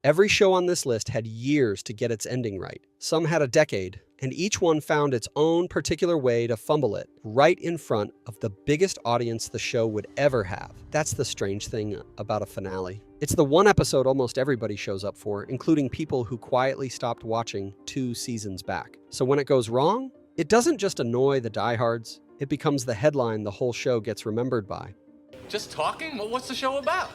Every show on this list had years to get its ending right. Some had a decade, and each one found its own particular way to fumble it right in front of the biggest audience the show would ever have. That's the strange thing about a finale. It's the one episode almost everybody shows up for, including people who quietly stopped watching 2 seasons back. So when it goes wrong, it doesn't just annoy the diehards, it becomes the headline the whole show gets remembered by. Just talking? Well, what's the show about?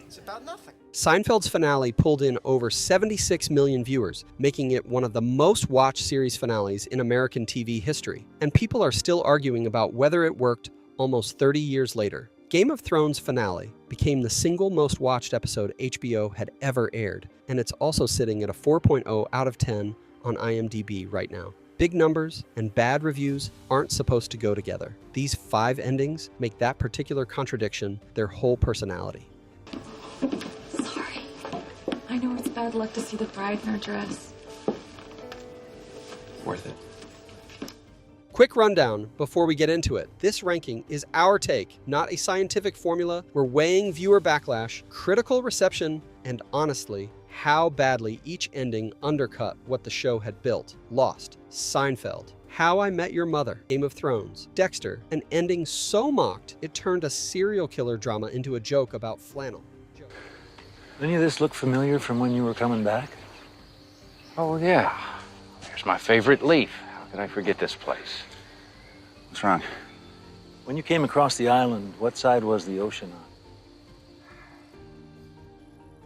It's about nothing. Seinfeld's finale pulled in over 76 million viewers, making it one of the most watched series finales in American TV history. And people are still arguing about whether it worked almost 30 years later. Game of Thrones' finale became the single most watched episode HBO had ever aired, and it's also sitting at a 4.0 out of 10 on IMDb right now. Big numbers and bad reviews aren't supposed to go together. These 5 endings make that particular contradiction their whole personality. Sorry. I know it's bad luck to see the bride in her dress. Worth it. Quick rundown before we get into it. This ranking is our take, not a scientific formula. We're weighing viewer backlash, critical reception, and honestly, how badly each ending undercut what the show had built. Lost, Seinfeld, How I Met Your Mother, Game of Thrones, Dexter, an ending so mocked it turned a serial killer drama into a joke about flannel. Any of this look familiar from when you were coming back? Oh, yeah. Here's my favorite leaf. How could I forget this place? What's wrong? When you came across the island, what side was the ocean on?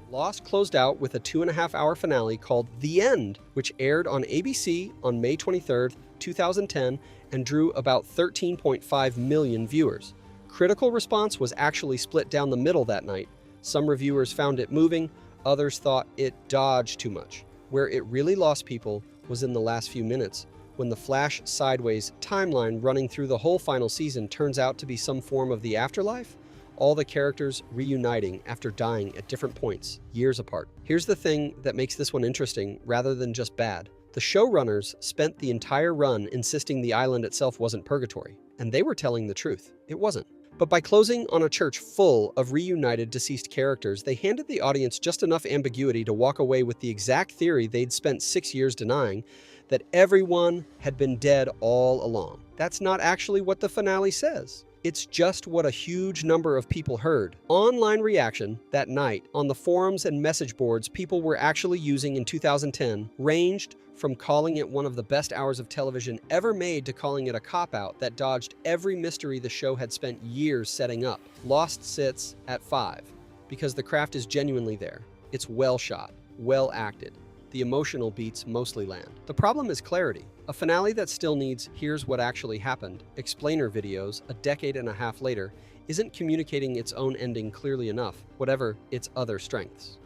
Lost closed out with a 2.5-hour finale called The End, which aired on ABC on May 23rd, 2010, and drew about 13.5 million viewers. Critical response was actually split down the middle that night. Some reviewers found it moving, others thought it dodged too much. Where it really lost people was in the last few minutes, when the flash sideways timeline running through the whole final season turns out to be some form of the afterlife, all the characters reuniting after dying at different points, years apart. Here's the thing that makes this one interesting rather than just bad. The showrunners spent the entire run insisting the island itself wasn't purgatory, and they were telling the truth. It wasn't. But by closing on a church full of reunited deceased characters, they handed the audience just enough ambiguity to walk away with the exact theory they'd spent 6 years denying, that everyone had been dead all along. That's not actually what the finale says. It's just what a huge number of people heard. Online reaction that night on the forums and message boards people were actually using in 2010 ranged from calling it one of the best hours of television ever made to calling it a cop-out that dodged every mystery the show had spent years setting up. Lost sits at 5 because the craft is genuinely there. It's well shot, well acted. The emotional beats mostly land. The problem is clarity. A finale that still needs "here's what actually happened" explainer videos a decade and a half later isn't communicating its own ending clearly enough, whatever its other strengths.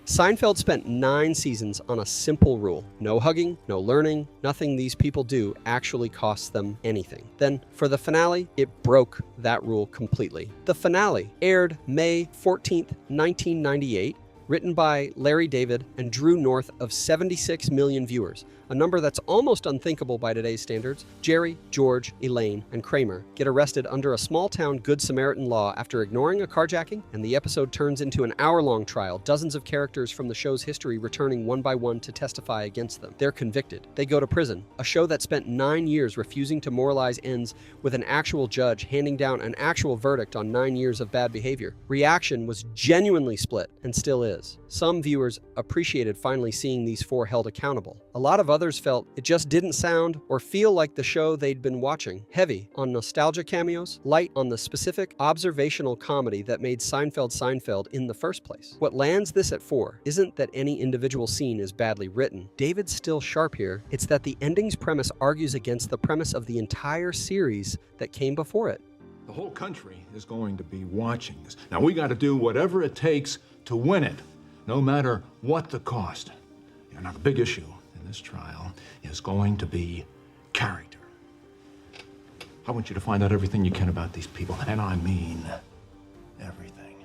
Seinfeld spent 9 seasons on a simple rule. No hugging, no learning, nothing these people do actually costs them anything. Then, for the finale, it broke that rule completely. The finale aired May 14th, 1998, written by Larry David and drew north of 76 million viewers, a number that's almost unthinkable by today's standards. Jerry, George, Elaine, and Kramer get arrested under a small-town Good Samaritan law after ignoring a carjacking, and the episode turns into an hour-long trial, dozens of characters from the show's history returning one by one to testify against them. They're convicted. They go to prison. A show that spent 9 years refusing to moralize ends with an actual judge handing down an actual verdict on 9 years of bad behavior. Reaction was genuinely split, and still is. Some viewers appreciated finally seeing these 4 held accountable. A lot of others felt it just didn't sound or feel like the show they'd been watching. Heavy on nostalgia cameos, light on the specific observational comedy that made Seinfeld Seinfeld in the first place. What lands this at 4 isn't that any individual scene is badly written. David's still sharp here. It's that the ending's premise argues against the premise of the entire series that came before it. The whole country is going to be watching this. Now we got to do whatever it takes to win it, no matter what the cost. Now the big issue in this trial is going to be character. I want you to find out everything you can about these people, and I mean everything.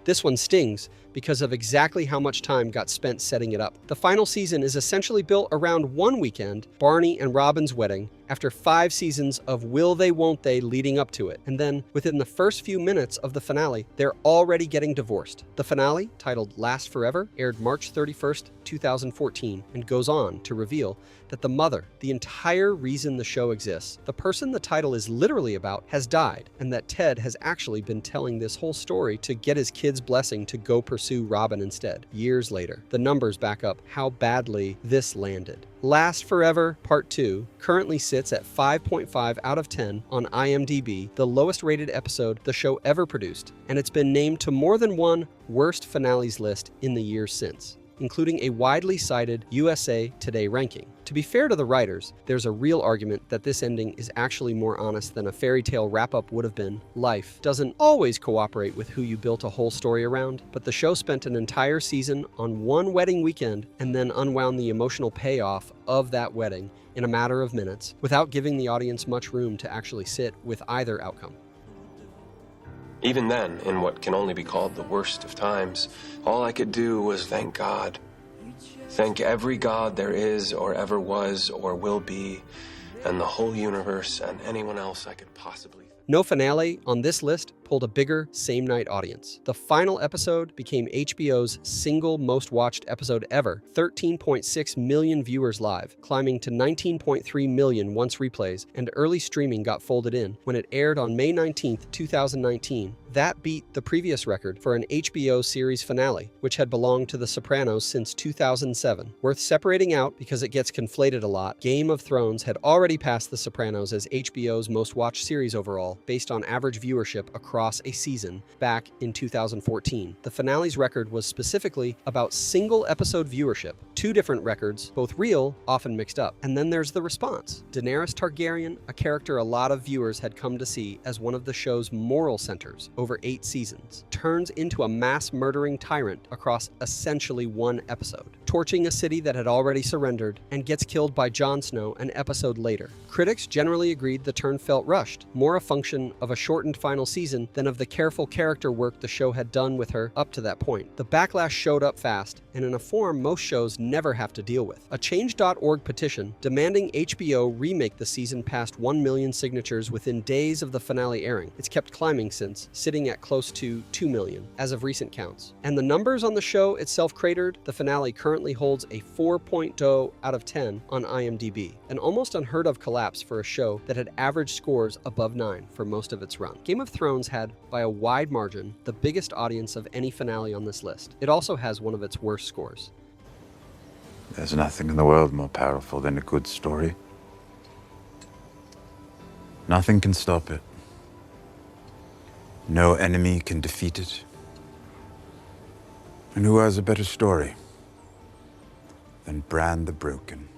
This one stings because of exactly how much time got spent setting it up. The final season is essentially built around one weekend, Barney and Robin's wedding, after 5 seasons of will they, won't they leading up to it. And then, within the first few minutes of the finale, they're already getting divorced. The finale, titled Last Forever, aired March 31st, 2014, and goes on to reveal that the mother, the entire reason the show exists, the person the title is literally about, has died, and that Ted has actually been telling this whole story to get his kid's blessing to go pursue Robin instead. Years later, the numbers back up how badly this landed. Last Forever Part 2 currently sits at 5.5 out of 10 on IMDb, the lowest rated episode the show ever produced, and it's been named to more than one worst finales list in the years since, including a widely cited USA Today ranking. To be fair to the writers, there's a real argument that this ending is actually more honest than a fairy tale wrap-up would have been. Life doesn't always cooperate with who you built a whole story around, but the show spent an entire season on one wedding weekend and then unwound the emotional payoff of that wedding in a matter of minutes, without giving the audience much room to actually sit with either outcome. Even then, in what can only be called the worst of times, all I could do was thank God. Thank every God there is or ever was or will be, and the whole universe and anyone else I could possibly think. No finale on this list pulled a bigger same-night audience. The final episode became HBO's single most watched episode ever, 13.6 million viewers live, climbing to 19.3 million once replays, and early streaming got folded in when it aired on May 19th, 2019. That beat the previous record for an HBO series finale, which had belonged to The Sopranos since 2007. Worth separating out because it gets conflated a lot, Game of Thrones had already passed The Sopranos as HBO's most watched series overall, based on average viewership across a season back in 2014. The finale's record was specifically about single episode viewership, 2 different records, both real, often mixed up. And then there's the response. Daenerys Targaryen, a character a lot of viewers had come to see as one of the show's moral centers over 8 seasons, turns into a mass murdering tyrant across essentially one episode, torching a city that had already surrendered, and gets killed by Jon Snow an episode later. Critics generally agreed the turn felt rushed, more a function of a shortened final season than of the careful character work the show had done with her up to that point. The backlash showed up fast, and in a form most shows never have to deal with. A Change.org petition demanding HBO remake the season passed 1 million signatures within days of the finale airing. It's kept climbing since, sitting at close to 2 million as of recent counts. And the numbers on the show itself cratered. The finale currently holds a 4.0 out of 10 on IMDb, an almost unheard of collapse for a show that had average scores above 9 for most of its run. Game of Thrones had, by a wide margin, the biggest audience of any finale on this list. It also has one of its worst scores. There's nothing in the world more powerful than a good story. Nothing can stop it. No enemy can defeat it. And who has a better story than Bran the Broken?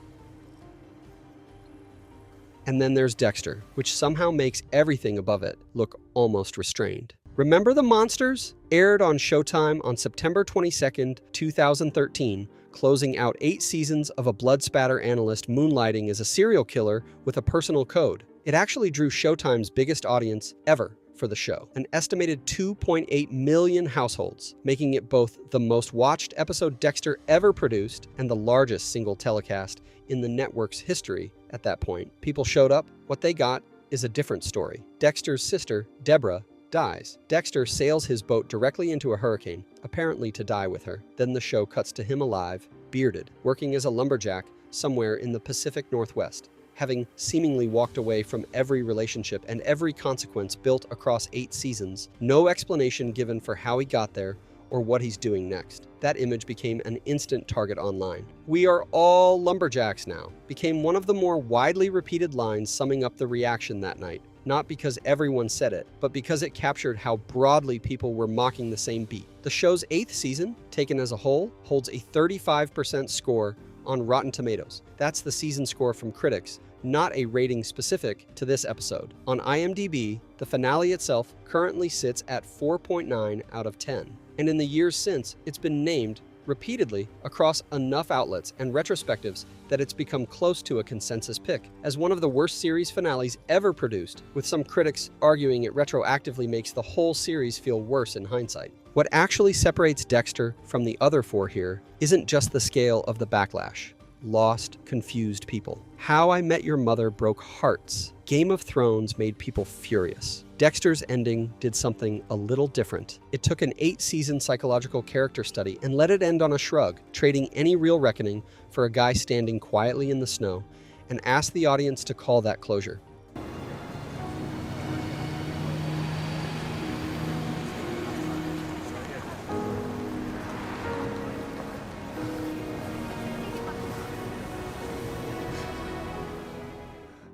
And then there's Dexter, which somehow makes everything above it look almost restrained. Remember the Monsters? Aired on Showtime on September 22nd, 2013, closing out 8 seasons of a blood spatter analyst moonlighting as a serial killer with a personal code. It actually drew Showtime's biggest audience ever for the show, an estimated 2.8 million households, making it both the most watched episode Dexter ever produced and the largest single telecast in the network's history at that point. People showed up. What they got is a different story. Dexter's sister, Deborah, dies. Dexter sails his boat directly into a hurricane, apparently to die with her. Then the show cuts to him alive, bearded, working as a lumberjack somewhere in the Pacific Northwest, having seemingly walked away from every relationship and every consequence built across 8 seasons. No explanation given for how he got there or what he's doing next. That image became an instant target online. "We are all lumberjacks now," became one of the more widely repeated lines summing up the reaction that night. Not because everyone said it, but because it captured how broadly people were mocking the same beat. The show's 8th season, taken as a whole, holds a 35% score on Rotten Tomatoes. That's the season score from critics, not a rating specific to this episode. On IMDb, the finale itself currently sits at 4.9 out of 10. And in the years since, it's been named repeatedly across enough outlets and retrospectives that it's become close to a consensus pick as one of the worst series finales ever produced, with some critics arguing it retroactively makes the whole series feel worse in hindsight. What actually separates Dexter from the other four here isn't just the scale of the backlash. Lost, confused people. How I Met Your Mother broke hearts. Game of Thrones made people furious. Dexter's ending did something a little different. It took an 8-season psychological character study and let it end on a shrug, trading any real reckoning for a guy standing quietly in the snow, and asked the audience to call that closure.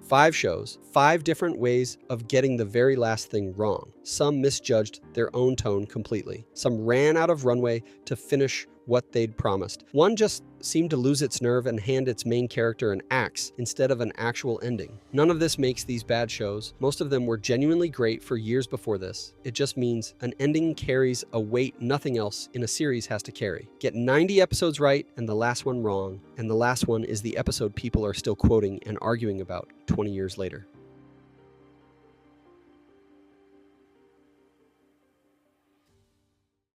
Five shows, 5 different ways of getting the very last thing wrong. Some misjudged their own tone completely. Some ran out of runway to finish what they'd promised. One just seemed to lose its nerve and hand its main character an axe instead of an actual ending. None of this makes these bad shows. Most of them were genuinely great for years before this. It just means an ending carries a weight nothing else in a series has to carry. Get 90 episodes right and the last one wrong, and the last one is the episode people are still quoting and arguing about 20 years later.